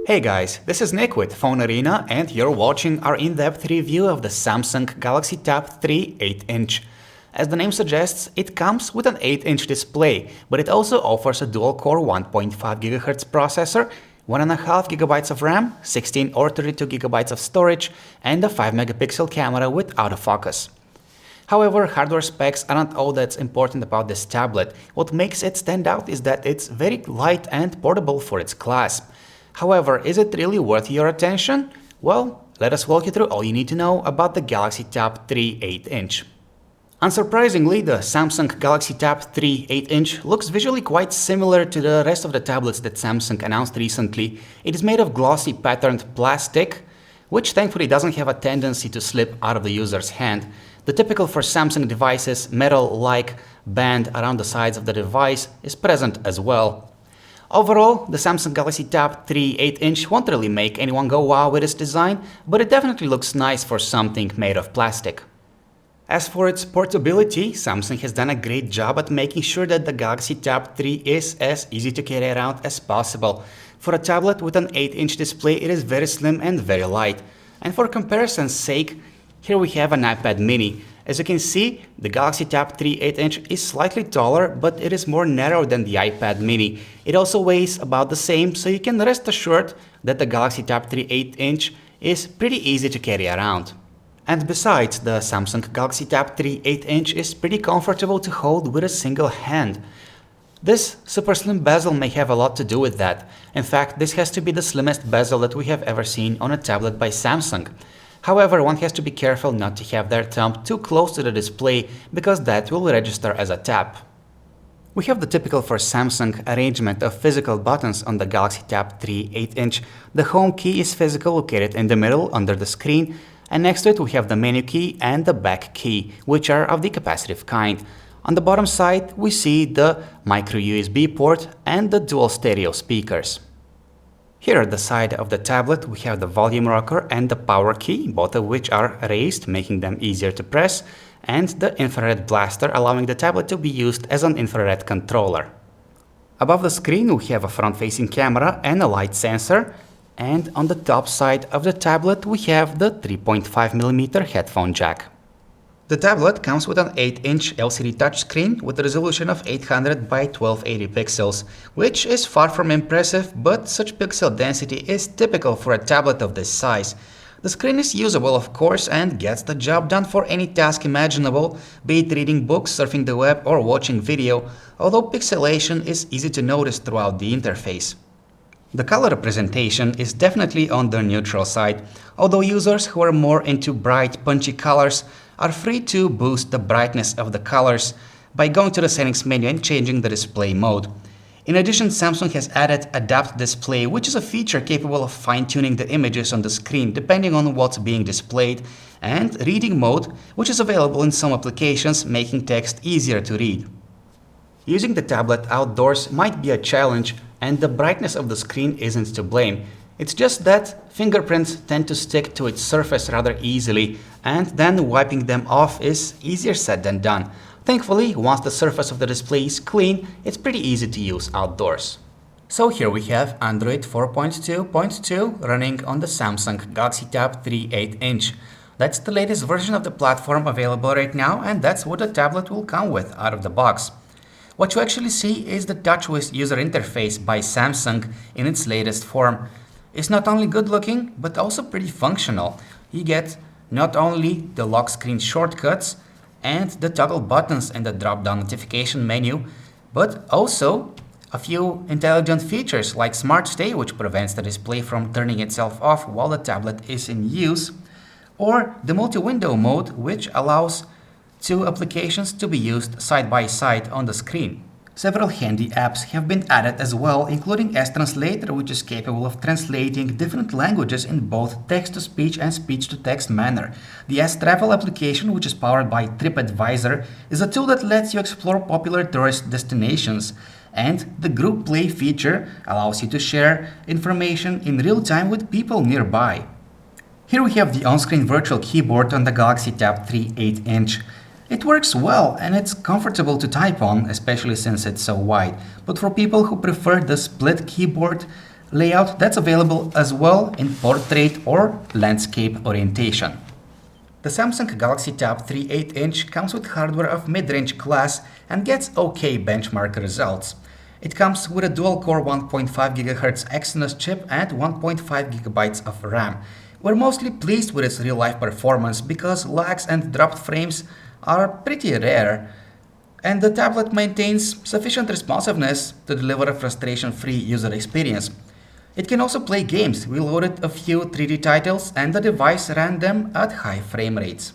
Hey guys, this is Nick with PhoneArena and you're watching our in-depth review of the Samsung Galaxy Tab 3 8-inch. As the name suggests, it comes with an 8-inch display, but it also offers a dual-core 1.5 GHz processor, 1.5 GB of RAM, 16 or 32 GB of storage, and a 5-megapixel camera with autofocus. However, hardware specs aren't all that's important about this tablet. What makes it stand out is that it's very light and portable for its class. However, is it really worth your attention? Well, let us walk you through all you need to know about the Galaxy Tab 3 8-inch. Unsurprisingly, the Samsung Galaxy Tab 3 8-inch looks visually quite similar to the rest of the tablets that Samsung announced recently. It is made of glossy patterned plastic, which thankfully doesn't have a tendency to slip out of the user's hand. The typical for Samsung devices metal-like band around the sides of the device is present as well. Overall, the Samsung Galaxy Tab 3 8-inch won't really make anyone go wow with its design, but it definitely looks nice for something made of plastic. As for its portability, Samsung has done a great job at making sure that the Galaxy Tab 3 is as easy to carry around as possible. For a tablet with an 8-inch display, it is very slim and very light. And for comparison's sake, here we have an iPad mini. As you can see, the Galaxy Tab 3 8-inch is slightly taller, but it is more narrow than the iPad mini. It also weighs about the same, so you can rest assured that the Galaxy Tab 3 8-inch is pretty easy to carry around. And besides, the Samsung Galaxy Tab 3 8-inch is pretty comfortable to hold with a single hand. This super slim bezel may have a lot to do with that. In fact, this has to be the slimmest bezel that we have ever seen on a tablet by Samsung. However, one has to be careful not to have their thumb too close to the display, because that will register as a tap. We have the typical for Samsung arrangement of physical buttons on the Galaxy Tab 3 8-inch. The home key is physical, located in the middle under the screen, and next to it we have the menu key and the back key, which are of the capacitive kind. On the bottom side we see the micro USB port and the dual stereo speakers. Here at the side of the tablet we have the volume rocker and the power key, both of which are raised, making them easier to press, and the infrared blaster, allowing the tablet to be used as an infrared controller. Above the screen we have a front-facing camera and a light sensor, and on the top side of the tablet we have the 3.5mm headphone jack. The tablet comes with an 8-inch LCD touchscreen with a resolution of 800 by 1280 pixels, which is far from impressive, but such pixel density is typical for a tablet of this size. The screen is usable, of course, and gets the job done for any task imaginable, be it reading books, surfing the web, or watching video, although pixelation is easy to notice throughout the interface. The color representation is definitely on the neutral side, although users who are more into bright, punchy colors are free to boost the brightness of the colors by going to the settings menu and changing the display mode. In addition, Samsung has added Adapt Display, which is a feature capable of fine-tuning the images on the screen depending on what's being displayed, and Reading Mode, which is available in some applications, making text easier to read. Using the tablet outdoors might be a challenge, and the brightness of the screen isn't to blame. It's just that fingerprints tend to stick to its surface rather easily, and then wiping them off is easier said than done. Thankfully, once the surface of the display is clean, it's pretty easy to use outdoors. So here we have Android 4.2.2 running on the Samsung Galaxy Tab 3 8-inch. That's the latest version of the platform available right now, and that's what the tablet will come with out of the box. What you actually see is the TouchWiz user interface by Samsung in its latest form. It's not only good looking, but also pretty functional. You get not only the lock screen shortcuts and the toggle buttons in the drop-down notification menu, but also a few intelligent features like Smart Stay, which prevents the display from turning itself off while the tablet is in use, or the multi-window mode, which allows two applications to be used side by side on the screen. Several handy apps have been added as well, including S-Translator, which is capable of translating different languages in both text-to-speech and speech-to-text manner. The S-Travel application, which is powered by TripAdvisor, is a tool that lets you explore popular tourist destinations. And the Group Play feature allows you to share information in real time with people nearby. Here we have the on-screen virtual keyboard on the Galaxy Tab 3 8-inch. It works well and it's comfortable to type on, especially since it's so wide. But for people who prefer the split keyboard, layout that's available as well in portrait or landscape orientation. The Samsung Galaxy Tab 3 8-inch comes with hardware of mid-range class and gets okay benchmark results. It comes with a dual-core 1.5 GHz Exynos chip and 1.5 GB of RAM. We're mostly pleased with its real-life performance because lags and dropped frames are pretty rare, and the tablet maintains sufficient responsiveness to deliver a frustration-free user experience. It can also play games. We loaded a few 3D titles and the device ran them at high frame rates.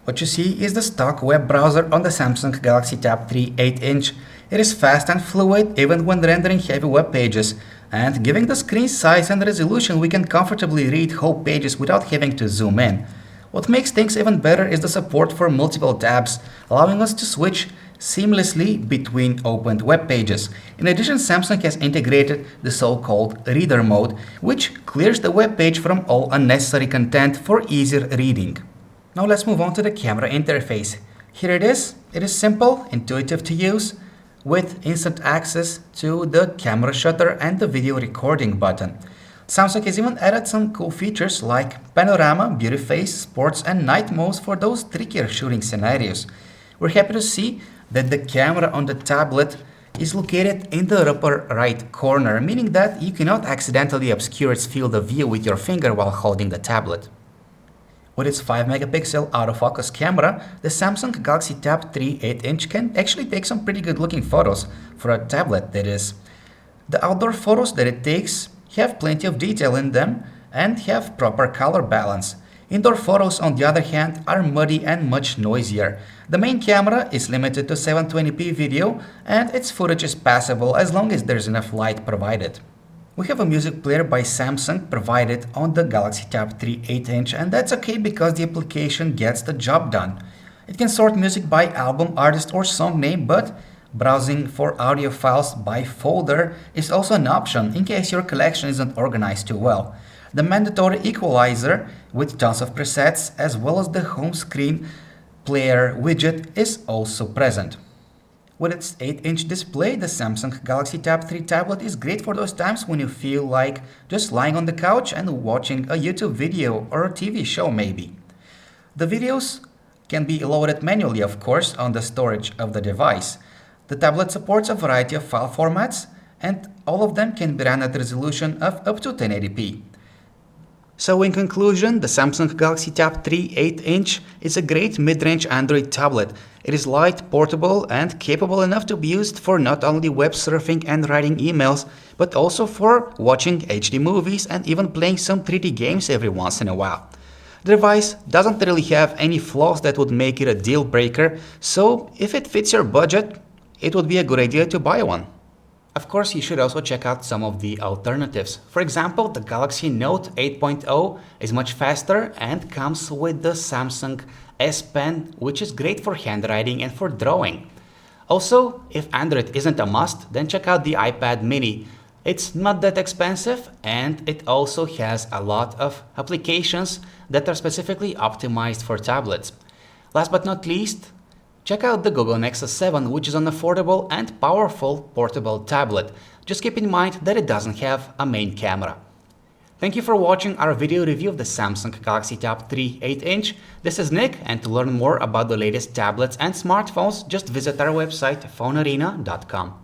What you see is the stock web browser on the Samsung Galaxy Tab 3 8-inch. It is fast and fluid even when rendering heavy web pages, and given the screen size and resolution we can comfortably read whole pages without having to zoom in. What makes things even better is the support for multiple tabs, allowing us to switch seamlessly between opened web pages. In addition, Samsung has integrated the so-called reader mode, which clears the web page from all unnecessary content for easier reading. Now let's move on to the camera interface. Here it is. It is simple, intuitive to use, with instant access to the camera shutter and the video recording button. Samsung has even added some cool features like panorama, beauty phase, sports and night modes for those trickier shooting scenarios. We're happy to see that the camera on the tablet is located in the upper right corner, meaning that you cannot accidentally obscure its field of view with your finger while holding the tablet. With its 5-megapixel autofocus camera, the Samsung Galaxy Tab 3 8-inch can actually take some pretty good looking photos for a tablet, that is. The outdoor photos that it takes have plenty of detail in them and have proper color balance. Indoor photos, on the other hand, are muddy and much noisier. The main camera is limited to 720p video and its footage is passable as long as there's enough light provided. We have a music player by Samsung provided on the Galaxy Tab 3 8-inch, and that's okay because the application gets the job done. It can sort music by album, artist or song name, but browsing for audio files by folder is also an option in case your collection isn't organized too well. The mandatory equalizer with tons of presets as well as the home screen player widget is also present. With its 8-inch display, the Samsung Galaxy Tab 3 tablet is great for those times when you feel like just lying on the couch and watching a YouTube video or a TV show maybe. The videos can be loaded manually, of course, on the storage of the device. The tablet supports a variety of file formats, and all of them can be run at a resolution of up to 1080p. So in conclusion, the Samsung Galaxy Tab 3 8-inch is a great mid-range Android tablet. It is light, portable, and capable enough to be used for not only web surfing and writing emails, but also for watching HD movies and even playing some 3D games every once in a while. The device doesn't really have any flaws that would make it a deal breaker, so if it fits your budget, it would be a good idea to buy one. Of course, you should also check out some of the alternatives. For example, the Galaxy Note 8.0 is much faster and comes with the Samsung S Pen, which is great for handwriting and for drawing. Also, if Android isn't a must, then check out the iPad mini. It's not that expensive and it also has a lot of applications that are specifically optimized for tablets. Last but not least, check out the Google Nexus 7, which is an affordable and powerful portable tablet. Just keep in mind that it doesn't have a main camera. Thank you for watching our video review of the Samsung Galaxy Tab 3 8-inch. This is Nick, and to learn more about the latest tablets and smartphones, just visit our website phonearena.com.